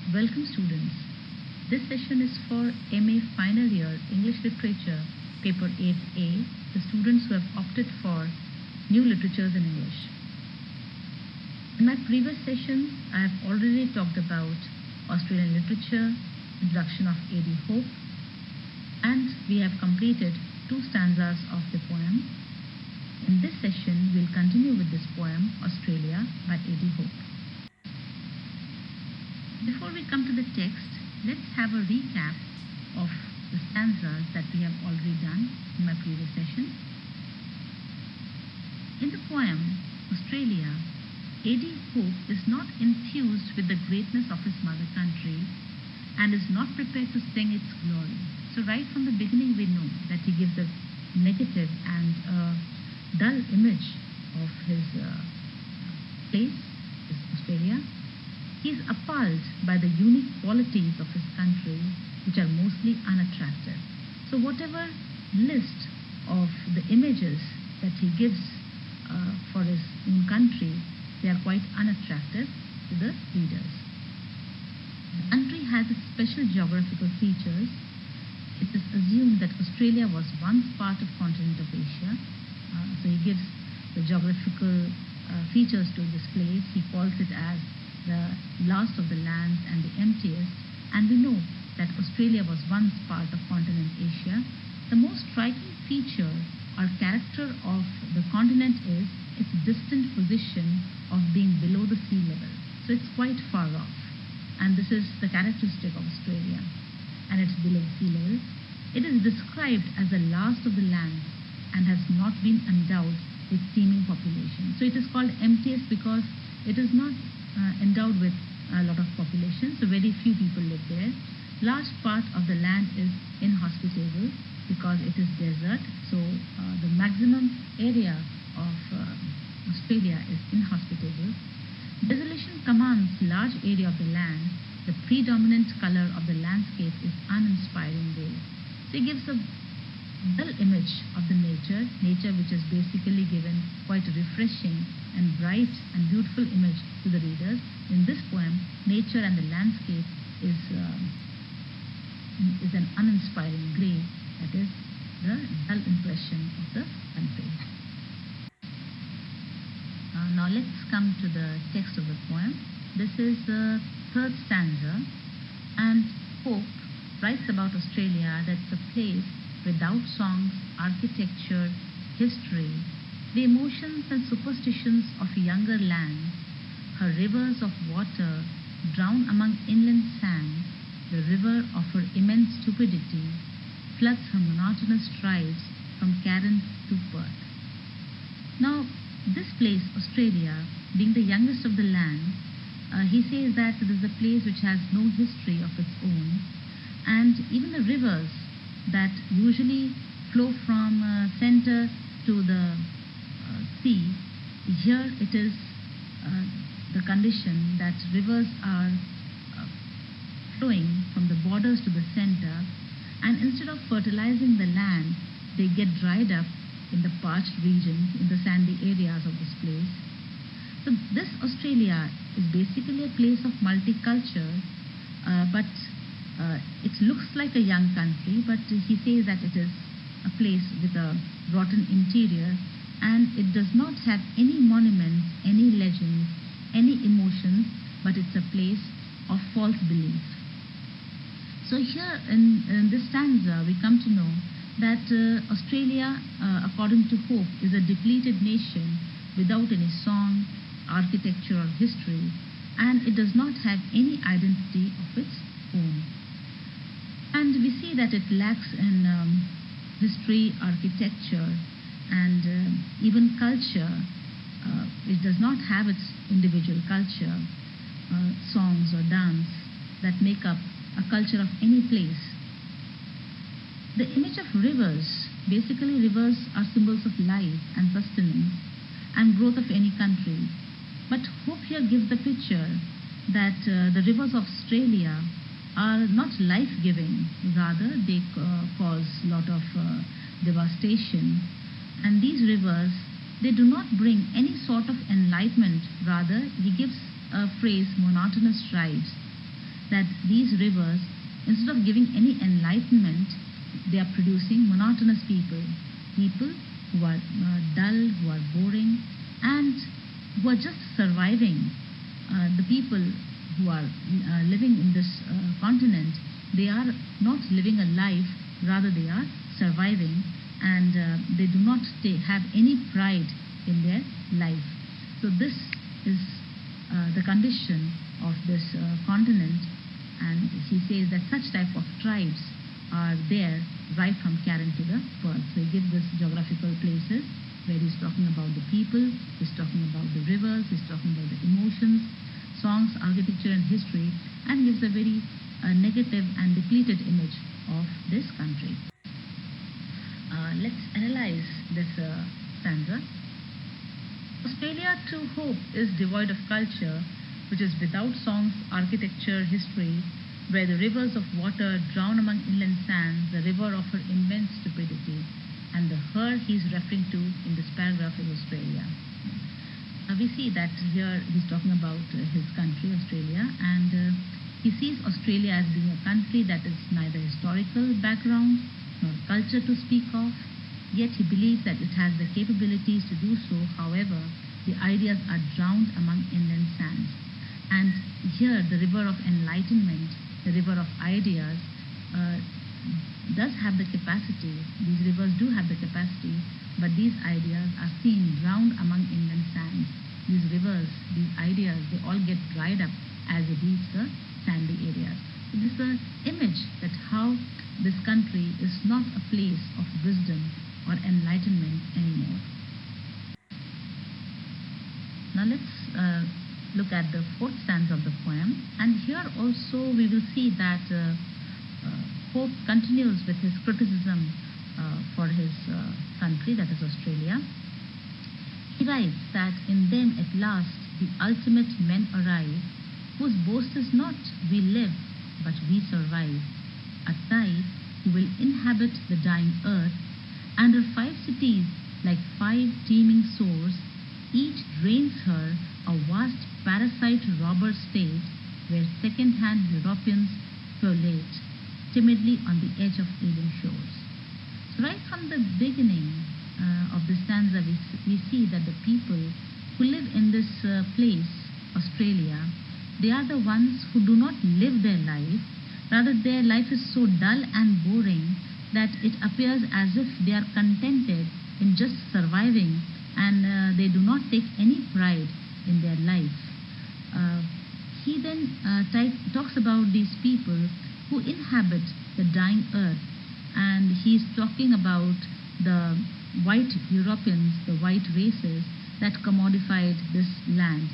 Welcome students. This session is for MA Final Year English Literature, Paper 8A, the students who have opted for New Literatures in English. In my previous sessions, I have already talked about Australian literature, introduction of A.D. Hope, and we have completed 2 stanzas of the poem. In this session, we'll continue with this poem, Australia by A.D. Hope. Before we come to the text, let's have a recap of the stanzas that we have already done in my previous session. In the poem, Australia, A.D. Hope is not enthused with the greatness of his mother country and is not prepared to sing its glory. So right from the beginning we know that he gives a negative and dull image of his place, Australia. He is appalled by the unique qualities of his country, which are mostly unattractive. So whatever list of the images that he gives for his own country, they are quite unattractive to the readers. The country has its special geographical features. It is assumed that Australia was once part of continent of Asia. So he gives the geographical features to this place. He calls it as the last of the lands and the emptiest, and we know that Australia was once part of continent Asia. The most striking feature or character of the continent is its distant position of being below the sea level. So it's quite far off, and this is the characteristic of Australia, and it's below sea level. It is described as the last of the lands and has not been endowed with teeming population. So it is called emptiest because it is not endowed with a lot of population, so very few people live there. Large part of the land is inhospitable because it is desert, so the maximum area of Australia is inhospitable. Desolation commands large area of the land. The predominant color of the landscape is uninspiring gray. So it gives a dull image of the nature which is basically given quite a refreshing and bright and beautiful image to the readers. In this poem, nature and the landscape is an uninspiring grey, that is the dull impression of the country. Now let's come to the text of the poem. This is the 3rd stanza, and Hope writes about Australia that it's a place without songs, architecture, history, the emotions and superstitions of younger lands. Her rivers of water drown among inland sands. The river of her immense stupidity floods her monotonous strides from cairns to Perth. Now, this place, Australia, being the youngest of the land, he says that it is a place which has no history of its own, and even the rivers that usually flow from center to the sea, here it is the condition that rivers are flowing from the borders to the center, and instead of fertilizing the land, they get dried up in the parched regions, in the sandy areas of this place. So this Australia is basically a place of multiculture, but it looks like a young country, but he says that it is a place with a rotten interior, and it does not have any monuments, any legends, any emotions, but it's a place of false belief. So here in this stanza, we come to know that Australia, according to Hope, is a depleted nation without any song, architecture or history, and it does not have any identity of its own. And we see that it lacks in history, architecture, and even culture. It does not have its individual culture, songs or dance that make up a culture of any place. The image of rivers, basically rivers are symbols of life and sustenance and growth of any country. But Hope here gives the picture that the rivers of Australia are not life-giving, rather they cause a lot of devastation, and these rivers, they do not bring any sort of enlightenment, rather he gives a phrase, monotonous strides. that these rivers, instead of giving any enlightenment, they are producing monotonous people, people who are dull, who are boring, and who are just surviving. The people who are living in this continent, they are not living a life, rather they are surviving, and they do not have any pride in their life. So this is the condition of this continent, and he says that such type of tribes are there right from Karen to the Perth. So he gives this geographical places where he's talking about the people, he's talking about the rivers, he's talking about the emotions, songs, architecture and history, and gives a very negative and depleted image of this country. Let's analyze this stanza. Australia to hope is devoid of culture, which is without songs, architecture, history, where the rivers of water drown among inland sands, the river of her immense stupidity, and the her he is referring to in this paragraph is Australia. We see that here he's talking about his country, Australia, and he sees Australia as being a country that is neither historical background nor culture to speak of, yet he believes that it has the capabilities to do so. However, the ideas are drowned among inland sands. And here the river of enlightenment, the river of ideas, does have the capacity, these rivers do have the capacity, but these ideas are seen drowned among inland sands. These rivers, these ideas, they all get dried up as it reaches the sandy areas. So this is an image that how this country is not a place of wisdom or enlightenment anymore. Now let's look at the fourth stanza of the poem, and here also we will see that Pope continues with his criticism for his country, that is Australia. He writes that in them at last the ultimate men arrive, whose boast is not we live but we survive. At night who will inhabit the dying earth, and her 5 cities like 5 teeming sores, each drains her a vast parasite robber state, where second-hand Europeans prolate timidly on the edge of alien shores. So right from the beginning of the stanza, we see that the people who live in this place, Australia, they are the ones who do not live their life. Rather, their life is so dull and boring that it appears as if they are contented in just surviving, and they do not take any pride in their life. He then talks about these people who inhabit the dying earth, and he's talking about the white Europeans, the white races that commodified this land.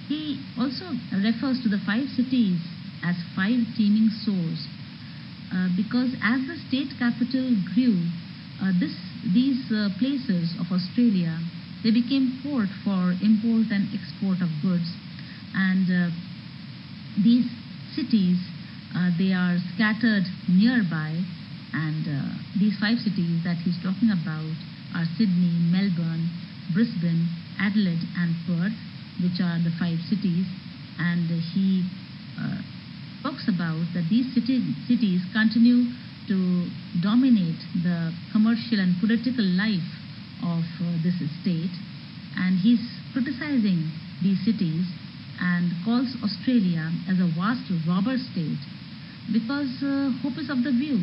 He also refers to the 5 cities as 5 teeming sores, because as the state capital grew, these places of Australia, they became port for import and export of goods, and these cities, they are scattered nearby, and these 5 cities that he's talking about are Sydney, Melbourne, Brisbane, Adelaide and Perth, which are the 5 cities. And he talks about that these cities continue to dominate the commercial and political life of this state, and he's criticizing these cities and calls Australia as a vast robber state, because Hope is of the view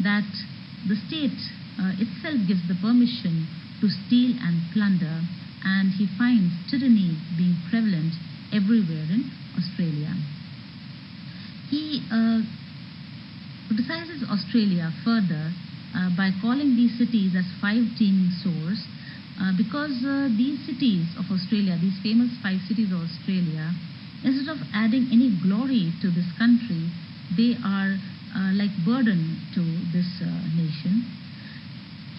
that the state itself gives the permission to steal and plunder, and he finds tyranny being prevalent everywhere in Australia. He criticizes Australia further by calling these cities as 5 teeming sores, because these cities of Australia, these famous 5 cities of Australia, instead of adding any glory to this country, they are like burden to this nation.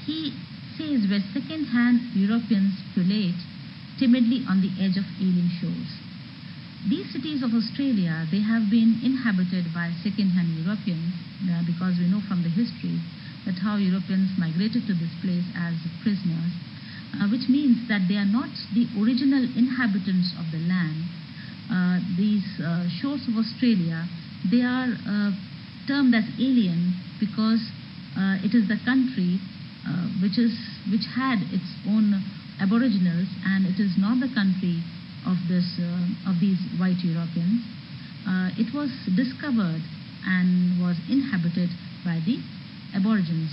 He says where second-hand Europeans prolate timidly on the edge of alien shores. These cities of Australia, they have been inhabited by second-hand Europeans, because we know from the history that how Europeans migrated to this place as prisoners, which means that they are not the original inhabitants of the land, these shores of Australia, they are termed as alien because it is the country which had its own aboriginals, and it is not the country of these white Europeans. It was discovered and was inhabited by the aborigines.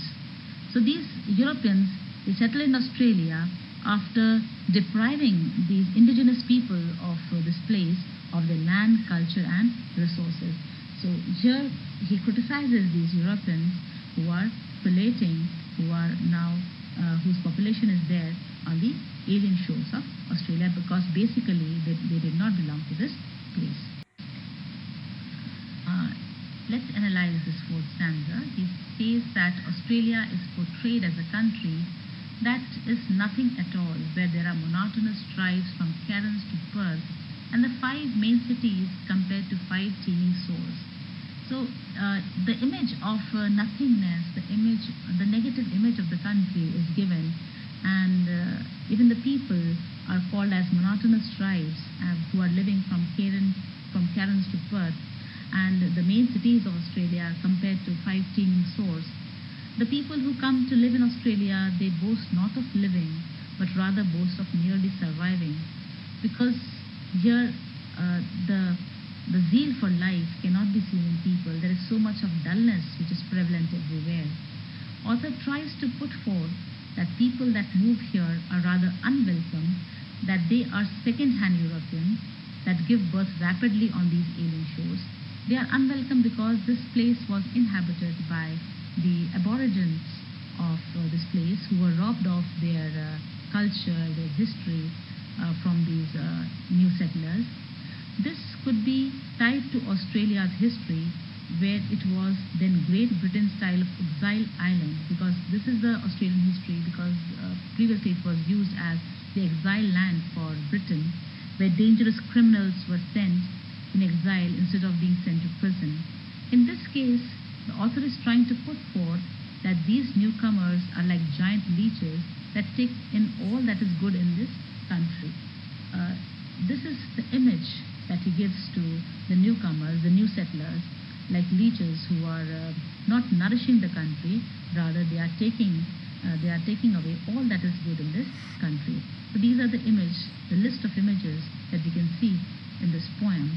So these Europeans, they settled in Australia after depriving these indigenous people of this place of their land, culture and resources. So here he criticizes these Europeans who are collating, who are now whose population is there on the alien shores of Australia, because basically they did not belong to this place. Let's analyze this fourth stanza. He says that Australia is portrayed as a country that is nothing at all, where there are monotonous drives from Cairns to Perth, and the 5 main cities compared to 5 teeming sores. So the image of nothingness, the negative image of the country is given, and even the people are called as monotonous tribes who are living from Cairns to Perth, and the main cities of Australia are compared to 5 teeming sores. The people who come to live in Australia, they boast not of living, but rather boast of merely surviving, because here the zeal for life cannot be seen in people. There is so much of dullness which is prevalent everywhere. Author tries to put forth that people that move here are rather unwelcome, that they are second-hand Europeans that give birth rapidly on these alien shores. They are unwelcome because this place was inhabited by the aborigines of this place, who were robbed of their culture, their history from these new settlers. This could be tied to Australia's history, where it was then Great Britain style of exile island, because this is the Australian history, because previously it was used as the exile land for Britain, where dangerous criminals were sent in exile instead of being sent to prison. In this case, the author is trying to put forth that these newcomers are like giant leeches that take in all that is good in this country. This is the image that he gives to the newcomers, the new settlers, like leeches who are not nourishing the country, rather they are taking away all that is good in this country. So these are the list of images that we can see in this poem,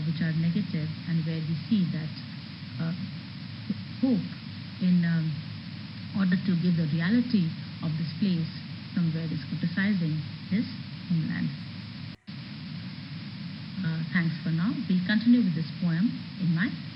which are negative, and where we see that hope in order to give the reality of this place from where it is criticizing his homeland. Thanks for now. We'll continue with this poem in my